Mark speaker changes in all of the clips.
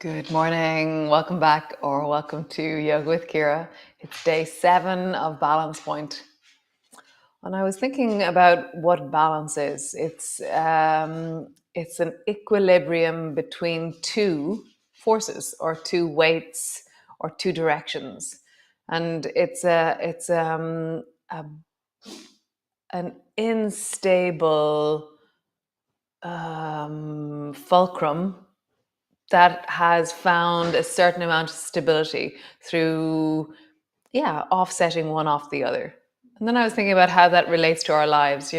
Speaker 1: Good morning. Welcome back or welcome to Yoga with Ciara. It's day 7 of Balance Point. And I was thinking about what balance is. It's an equilibrium between two forces or two weights or two directions. And an unstable fulcrum that has found a certain amount of stability through, offsetting one off the other. And then I was thinking about how that relates to our lives,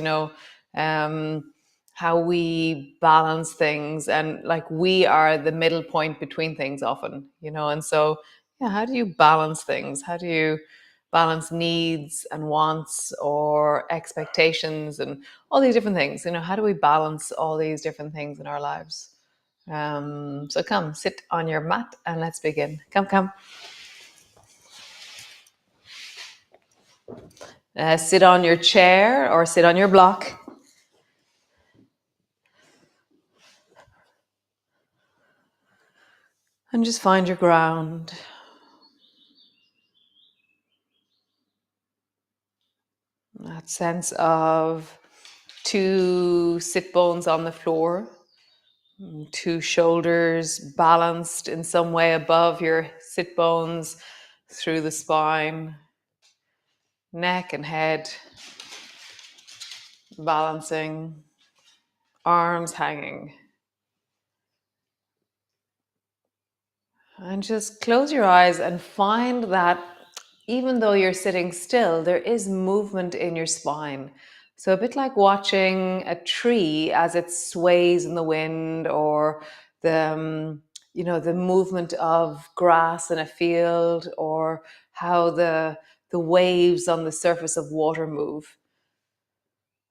Speaker 1: how we balance things, and like we are the middle point between things often, and so, how do you balance things? How do you balance needs and wants or expectations and all these different things? How do we balance all these different things in our lives? So come, sit on your mat and let's begin. Come. Sit on your chair or sit on your block. And just find your ground. That sense of two sit bones on the floor, two shoulders balanced in some way above your sit bones through the spine, neck and head balancing, arms hanging. And just close your eyes and find that even though you're sitting still, there is movement in your spine. So a bit like watching a tree as it sways in the wind, or the movement of grass in a field, or how the waves on the surface of water move.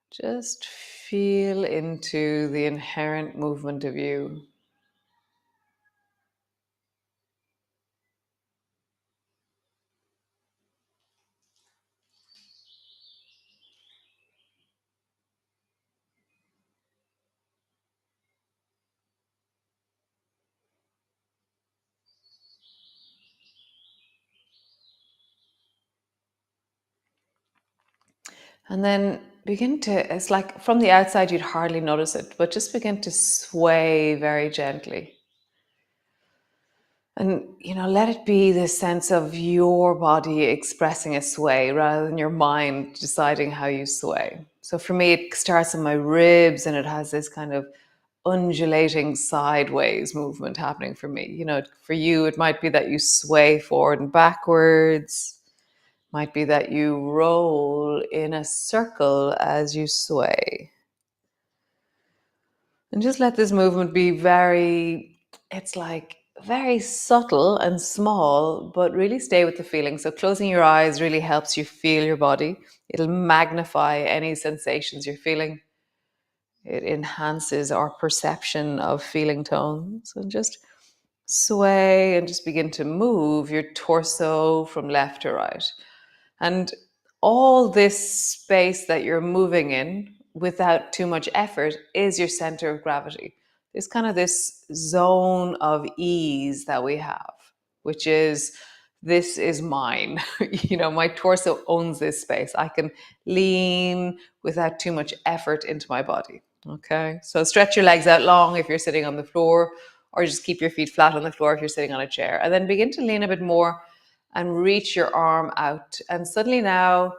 Speaker 1: Just feel into the inherent movement of you. And then it's like from the outside, you'd hardly notice it, but just begin to sway very gently. And, let it be this sense of your body expressing a sway rather than your mind deciding how you sway. So for me, it starts in my ribs and it has this kind of undulating sideways movement happening for me. For you, it might be that you sway forward and backwards. Might be that you roll in a circle as you sway. And just let this movement be it's like very subtle and small, but really stay with the feeling. So closing your eyes really helps you feel your body. It'll magnify any sensations you're feeling. It enhances our perception of feeling tones. And just sway and just begin to move your torso from left to right. And all this space that you're moving in without too much effort is your center of gravity. There's kind of this zone of ease that we have, which is, this is mine. My torso owns this space. I can lean without too much effort into my body. Okay, so stretch your legs out long if you're sitting on the floor, or just keep your feet flat on the floor if you're sitting on a chair. And then begin to lean a bit more and reach your arm out. And suddenly now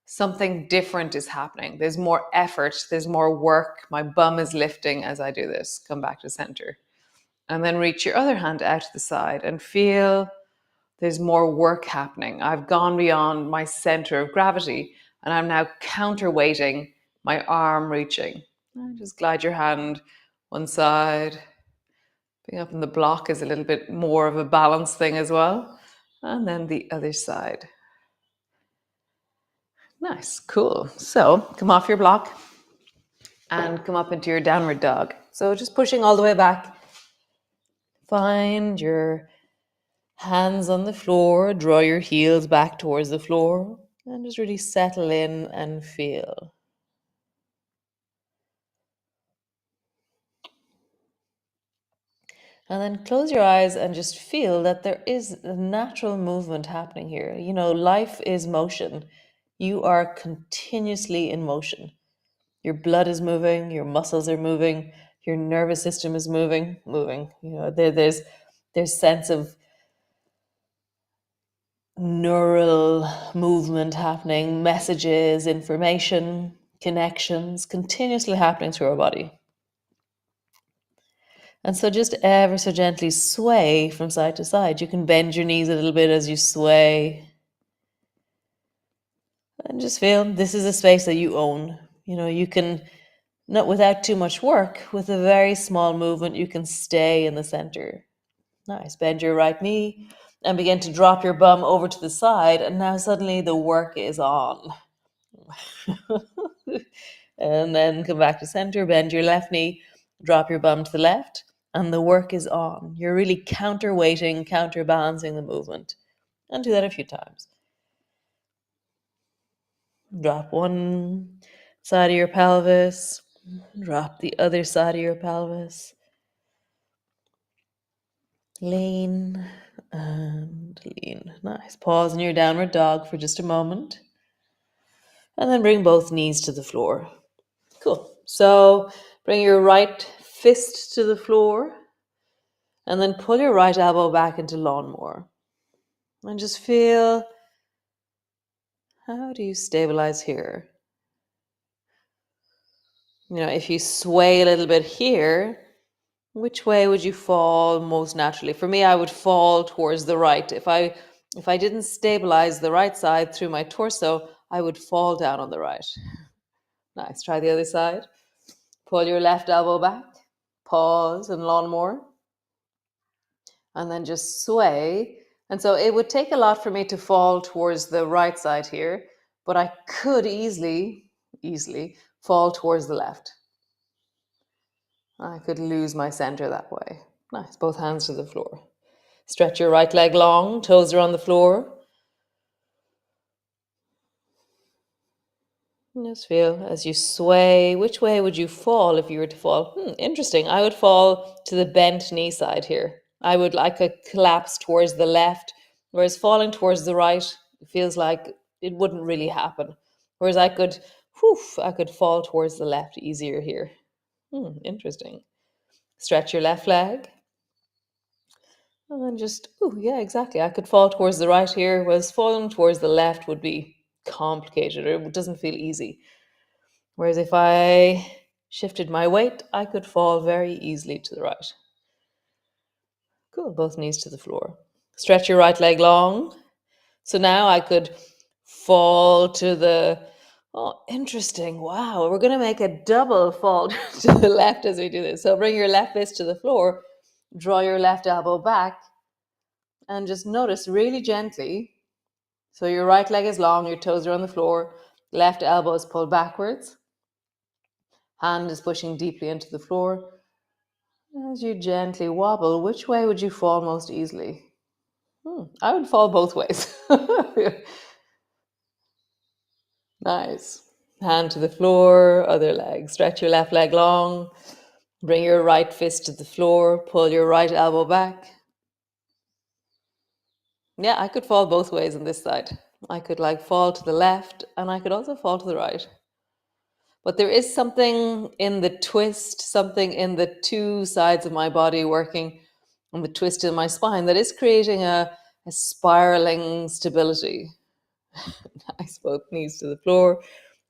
Speaker 1: something different is happening. There's more effort, there's more work. My bum is lifting as I do this. Come back to center. And then reach your other hand out to the side and feel there's more work happening. I've gone beyond my center of gravity and I'm now counterweighting my arm reaching. And just glide your hand one side. Being up in the block is a little bit more of a balance thing as well. And then the other side. Nice, cool. So come off your block and come up into your downward dog. So just pushing all the way back. Find your hands on the floor, draw your heels back towards the floor, and just really settle in and feel. And then close your eyes and just feel that there is a natural movement happening here. You know, life is motion. You are continuously in motion. Your blood is moving, your muscles are moving, your nervous system is moving. You know, there's sense of neural movement happening, messages, information, connections continuously happening through our body. And so just ever so gently sway from side to side. You can bend your knees a little bit as you sway. And just feel this is a space that you own. You know, you can, not without too much work, with a very small movement, you can stay in the center. Nice. Bend your right knee and begin to drop your bum over to the side. And now suddenly the work is on. And then come back to center, bend your left knee, drop your bum to the left, and the work is on. You're really counterweighting, counterbalancing the movement. And do that a few times. Drop one side of your pelvis, drop the other side of your pelvis. Lean and lean. Nice. Pause in your downward dog for just a moment. And then bring both knees to the floor. Cool. So bring your right fist to the floor and then pull your right elbow back into lawnmower. And just feel, how do you stabilize here? You know, if you sway a little bit here, which way would you fall most naturally? For me, I would fall towards the right. If I didn't stabilize the right side through my torso, I would fall down on the right. Nice. Try the other side. Pull your left elbow back. Pause and lawnmower. And then just sway. And so it would take a lot for me to fall towards the right side here, but I could easily fall towards the left. I could lose my center that way. Nice. Both hands to the floor. Stretch your right leg long, toes are on the floor. Just feel as you sway. Which way would you fall if you were to fall? Interesting. I would fall to the bent knee side here. I could collapse towards the left, whereas falling towards the right feels like it wouldn't really happen. Whereas I could fall towards the left easier here. Interesting. Stretch your left leg. And then just, yeah, exactly. I could fall towards the right here, whereas falling towards the left would be complicated, or it doesn't feel easy. Whereas if I shifted my weight, I could fall very easily to the right. Cool, both knees to the floor. Stretch your right leg long. So now I could fall to the, interesting. Wow, we're going to make a double fall to the left as we do this. So bring your left fist to the floor, draw your left elbow back, and just notice really gently. So your right leg is long, your toes are on the floor, left elbow is pulled backwards, hand is pushing deeply into the floor. As you gently wobble, which way would you fall most easily? I would fall both ways. Nice. Hand to the floor, other leg. Stretch your left leg long. Bring your right fist to the floor. Pull your right elbow back. Yeah, I could fall both ways on this side. I could fall to the left and I could also fall to the right. But there is something in the twist, something in the two sides of my body working on the twist in my spine that is creating a spiraling stability. Nice, both knees to the floor.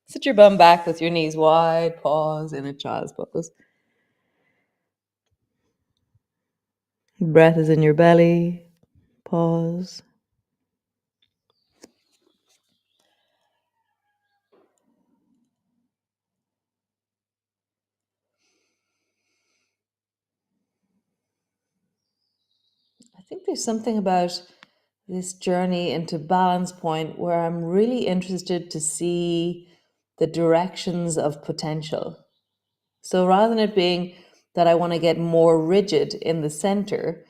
Speaker 1: Sit your bum back with your knees wide. Pause in a child's pose. Breath is in your belly. Pause. I think there's something about this journey into balance point where I'm really interested to see the directions of potential. So rather than it being that I want to get more rigid in the center,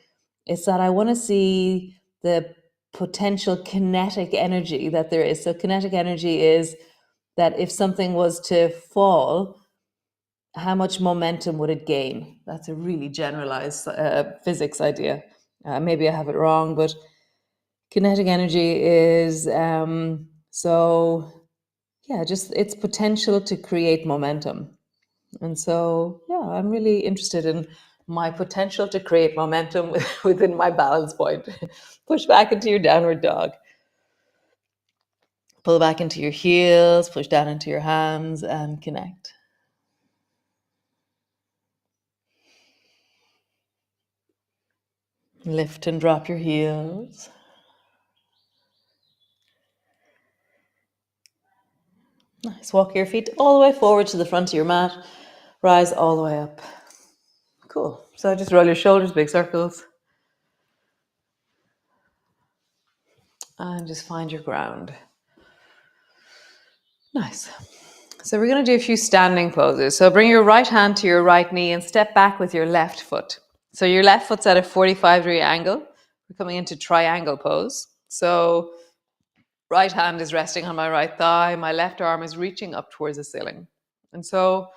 Speaker 1: it's that I want to see the potential kinetic energy that there is. So kinetic energy is that if something was to fall, how much momentum would it gain? That's a really generalized physics idea. Maybe I have it wrong, but kinetic energy is just its potential to create momentum. And so, yeah, I'm really interested in my potential to create momentum within my balance point. Push back into your downward dog. Pull back into your heels, push down into your hands, and connect. Lift and drop your heels. Nice. Walk your feet all the way forward to the front of your mat. Rise all the way up. Cool. So just roll your shoulders, big circles. And just find your ground. Nice. So we're going to do a few standing poses. So bring your right hand to your right knee and step back with your left foot. So your left foot's at a 45-degree angle. We're coming into triangle pose. So right hand is resting on my right thigh. My left arm is reaching up towards the ceiling. And so,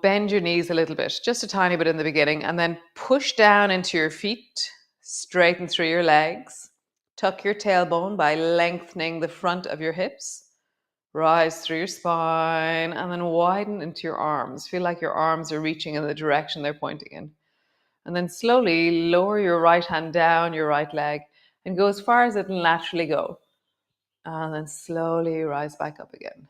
Speaker 1: bend your knees a little bit, just a tiny bit in the beginning, and then push down into your feet, straighten through your legs, tuck your tailbone by lengthening the front of your hips. Rise through your spine and then widen into your arms. Feel like your arms are reaching in the direction they're pointing in. And then slowly lower your right hand down your right leg and go as far as it will naturally go. And then slowly rise back up again.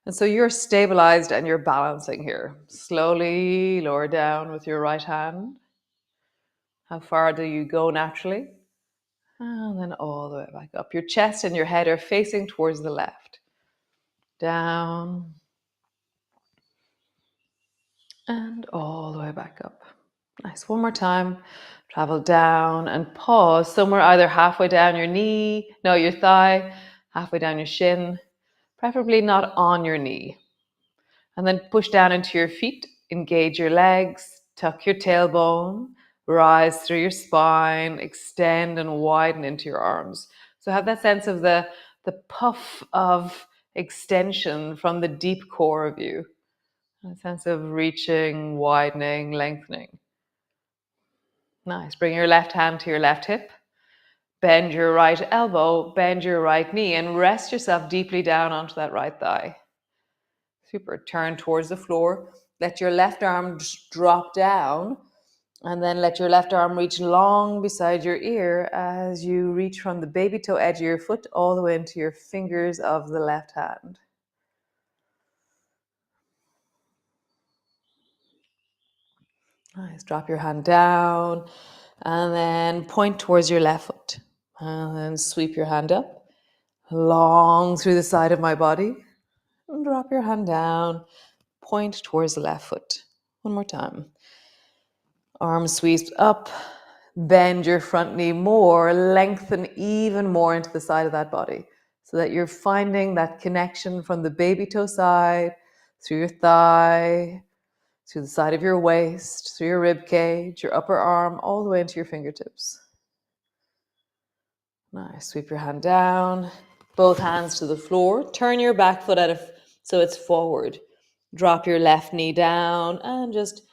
Speaker 1: And so you're stabilized and you're balancing here. Slowly lower down with your right hand. How far do you go naturally? And then all the way back up. Your chest and your head are facing towards the left. Down. And all the way back up. Nice. One more time. Travel down and pause somewhere either halfway down your thigh, halfway down your shin, preferably not on your knee. And then push down into your feet, engage your legs, tuck your tailbone, rise through your spine, extend and widen into your arms. So have that sense of the puff of extension from the deep core of you. A sense of reaching, widening, lengthening. Nice. Bring your left hand to your left hip. Bend your right elbow, bend your right knee, and rest yourself deeply down onto that right thigh. Super. Turn towards the floor. Let your left arm drop down, and then let your left arm reach long beside your ear as you reach from the baby toe edge of your foot all the way into your fingers of the left hand. Nice. Drop your hand down and then point towards your left foot. And then sweep your hand up, long through the side of my body. And drop your hand down, point towards the left foot. One more time. Arm sweeps up, bend your front knee more, lengthen even more into the side of that body so that you're finding that connection from the baby toe side, through your thigh, through the side of your waist, through your rib cage, your upper arm, all the way into your fingertips. Nice. Sweep your hand down, both hands to the floor. Turn your back foot so it's forward. Drop your left knee down and just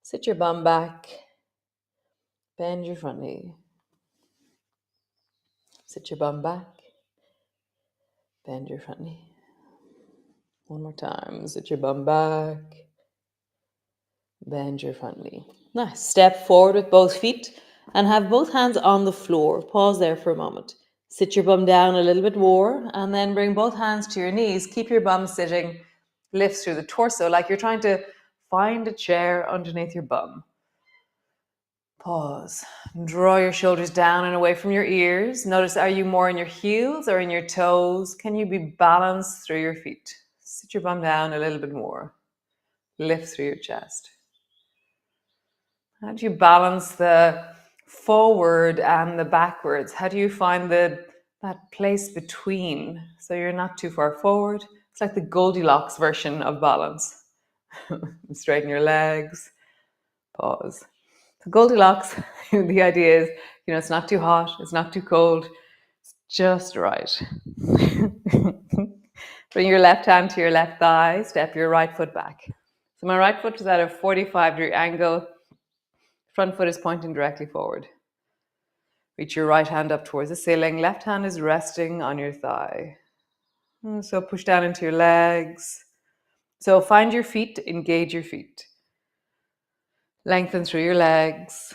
Speaker 1: sit your bum back. Bend your front knee. Sit your bum back. Bend your front knee. One more time. Sit your bum back. Bend your front knee. Nice. Step forward with both feet and have both hands on the floor. Pause there for a moment. Sit your bum down a little bit more and then bring both hands to your knees. Keep your bum sitting. Lift through the torso like you're trying to find a chair underneath your bum. Pause. Draw your shoulders down and away from your ears. Notice, are you more in your heels or in your toes? Can you be balanced through your feet? Sit your bum down a little bit more. Lift through your chest. How do you balance the forward and the backwards? How do you find that place between so you're not too far forward? It's like the Goldilocks version of balance. Straighten your legs. Pause. So Goldilocks, the idea is, it's not too hot, it's not too cold, it's just right. Bring your left hand to your left thigh. Step your right foot back. So my right foot is at a 45-degree angle. Front foot is pointing directly forward. Reach your right hand up towards the ceiling. Left hand is resting on your thigh. So push down into your legs. So find your feet, engage your feet. Lengthen through your legs.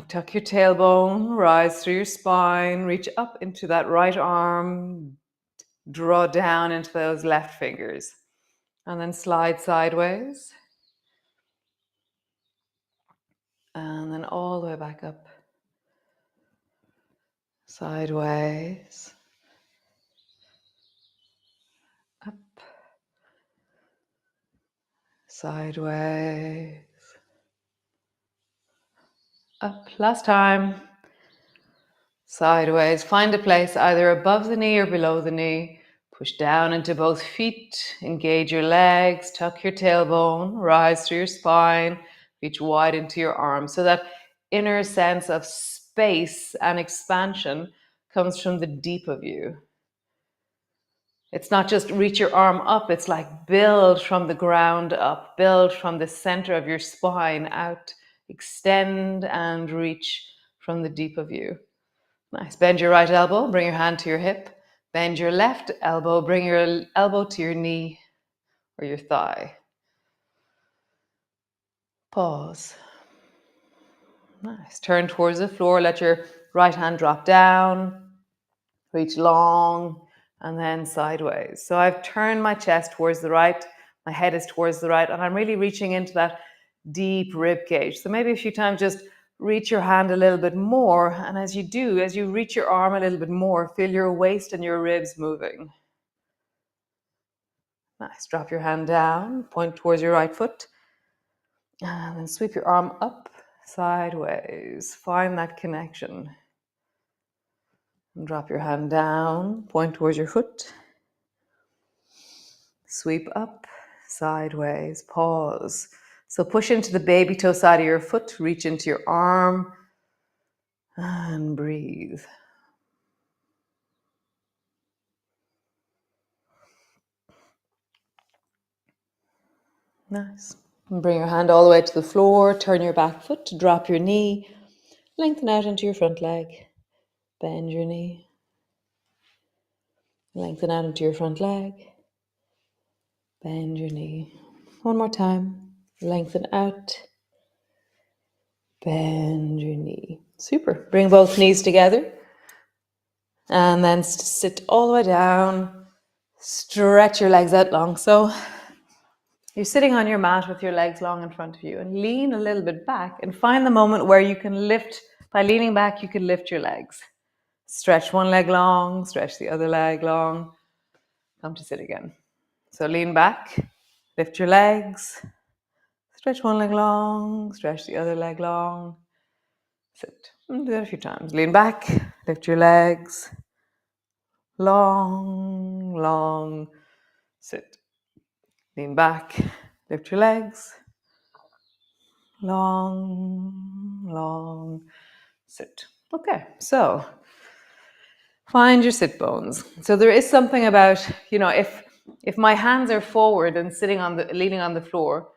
Speaker 1: Tuck your tailbone, rise through your spine, reach up into that right arm, draw down into those left fingers, and then slide sideways. And then all the way back up. Sideways. Up. Sideways. Up. Last time. Sideways. Find a place either above the knee or below the knee. Push down into both feet. Engage your legs. Tuck your tailbone. Rise through your spine. Reach wide into your arms. So that inner sense of space and expansion comes from the deep of you. It's not just reach your arm up, it's like build from the ground up, build from the center of your spine out, extend and reach from the deep of you. Nice. Bend your right elbow, bring your hand to your hip. Bend your left elbow, bring your elbow to your knee or your thigh. Pause. Nice. Turn towards the floor, let your right hand drop down, reach long, and then sideways. So I've turned my chest towards the right, my head is towards the right, and I'm really reaching into that deep rib cage. So maybe a few times just reach your hand a little bit more, and as you do, as you reach your arm a little bit more, feel your waist and your ribs moving. Nice. Drop your hand down, point towards your right foot, and then sweep your arm up, sideways. Find that connection. And drop your hand down, point towards your foot. Sweep up, sideways, pause. So push into the baby toe side of your foot, reach into your arm, and breathe. Nice. And bring your hand all the way to the floor, turn your back foot, drop your knee, lengthen out into your front leg, bend your knee, lengthen out into your front leg, bend your knee. One more time, lengthen out, bend your knee. Super. Bring both knees together. And then sit all the way down. Stretch your legs out long. So you're sitting on your mat with your legs long in front of you, and lean a little bit back and find the moment where you can lift. By leaning back, you can lift your legs. Stretch one leg long, stretch the other leg long. Come to sit again. So lean back, lift your legs, stretch one leg long, stretch the other leg long. Sit. Do that a few times. Lean back, lift your legs. Long, long, sit. Lean back, lift your legs. Long, long, sit. Okay, so find your sit bones. So there is something about, if my hands are forward and leaning on the floor,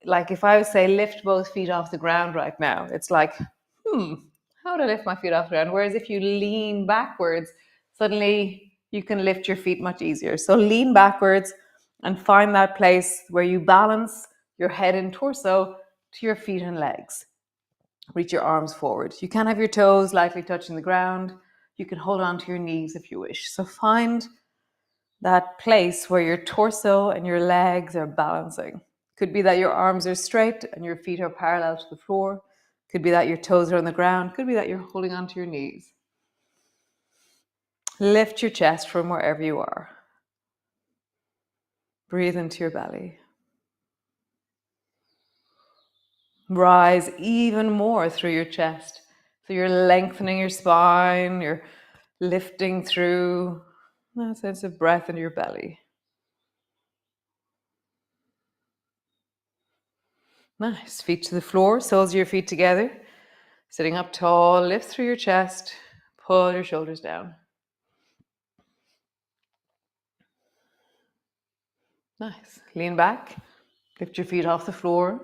Speaker 1: like if I would say lift both feet off the ground right now, it's like, how do I lift my feet off the ground? Whereas if you lean backwards, suddenly you can lift your feet much easier. So lean backwards and find that place where you balance your head and torso to your feet and legs. Reach your arms forward. You can have your toes lightly touching the ground. You can hold on to your knees if you wish. So find that place where your torso and your legs are balancing. Could be that your arms are straight and your feet are parallel to the floor. Could be that your toes are on the ground. Could be that you're holding onto your knees. Lift your chest from wherever you are. Breathe into your belly. Rise even more through your chest. So you're lengthening your spine, you're lifting through that sense of breath into your belly. Nice. Feet to the floor, soles of your feet together. Sitting up tall, lift through your chest, pull your shoulders down. Nice. Lean back. Lift your feet off the floor.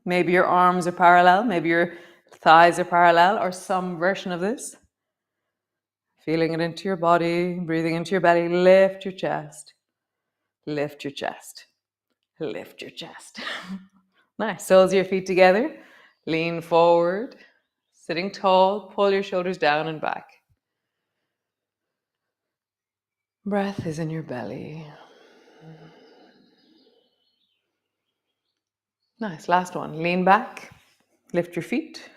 Speaker 1: Maybe your arms are parallel. Maybe your thighs are parallel, or some version of this. Feeling it into your body, breathing into your belly. Lift your chest. Lift your chest. Lift your chest. Nice. Soles of your feet together. Lean forward. Sitting tall. Pull your shoulders down and back. Breath is in your belly. Nice. Last one. Lean back. Lift your feet.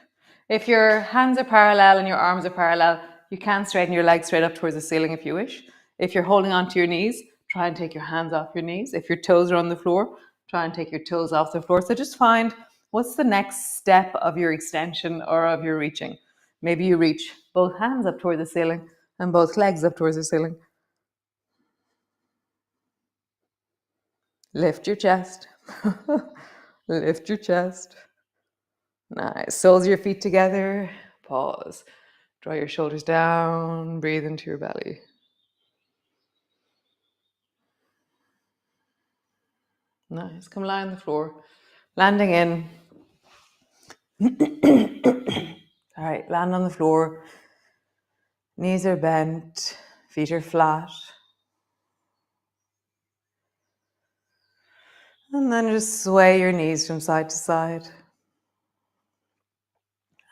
Speaker 1: If your hands are parallel and your arms are parallel, you can straighten your legs straight up towards the ceiling if you wish. If you're holding onto your knees, try and take your hands off your knees. If your toes are on the floor, try and take your toes off the floor. So just find what's the next step of your extension or of your reaching. Maybe you reach both hands up toward the ceiling and both legs up towards the ceiling. Lift your chest. Lift your chest. Nice. Soles of your feet together. Pause. Draw your shoulders down. Breathe into your belly. Nice. Come lie on the floor. Landing in. All right. Land on the floor. Knees are bent. Feet are flat. And then just sway your knees from side to side.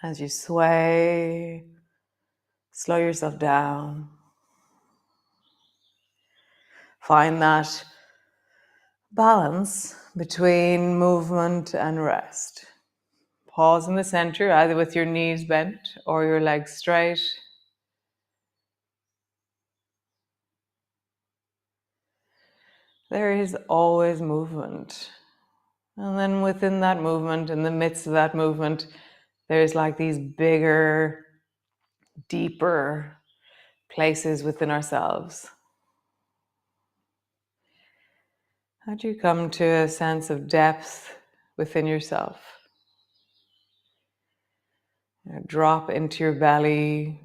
Speaker 1: As you sway, slow yourself down. Find that balance between movement and rest. Pause in the center, either with your knees bent or your legs straight. There is always movement. And then within that movement, in the midst of that movement, there's like these bigger, deeper places within ourselves. How do you come to a sense of depth within yourself? Drop into your belly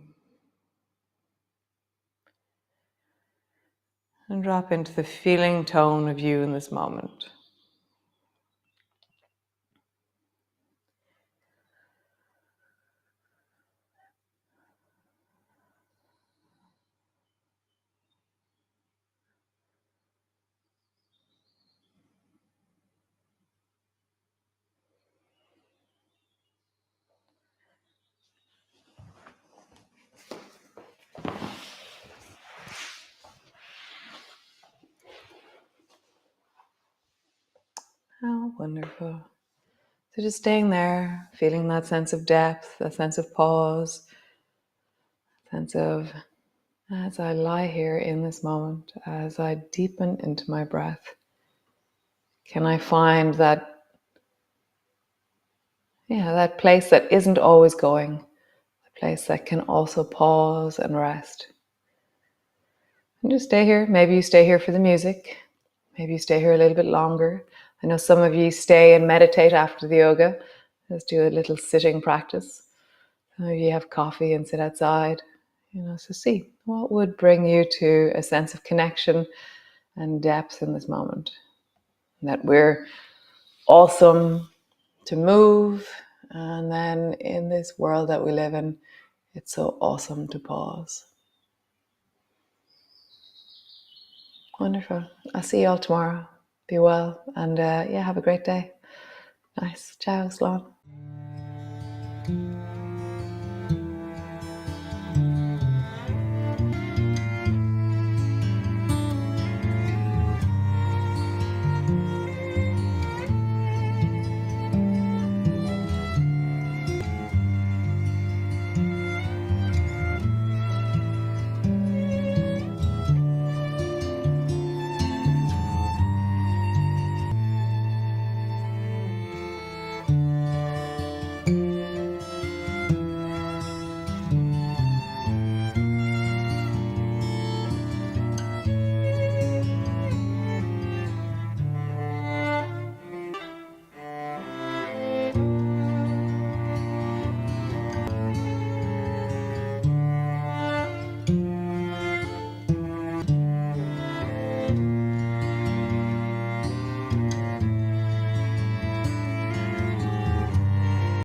Speaker 1: and drop into the feeling tone of you in this moment. How wonderful. So just staying there, feeling that sense of depth, that sense of pause, sense of, as I lie here in this moment, as I deepen into my breath, can I find that, that place that isn't always going, a place that can also pause and rest. And just stay here. Maybe you stay here for the music. Maybe you stay here a little bit longer. I know some of you stay and meditate after the yoga. Just do a little sitting practice. Some of you have coffee and sit outside. So see what would bring you to a sense of connection and depth in this moment. And that we're awesome to move, and then in this world that we live in, it's so awesome to pause. Wonderful. I'll see you all tomorrow. Be well, and have a great day. Nice. Ciao, Slán.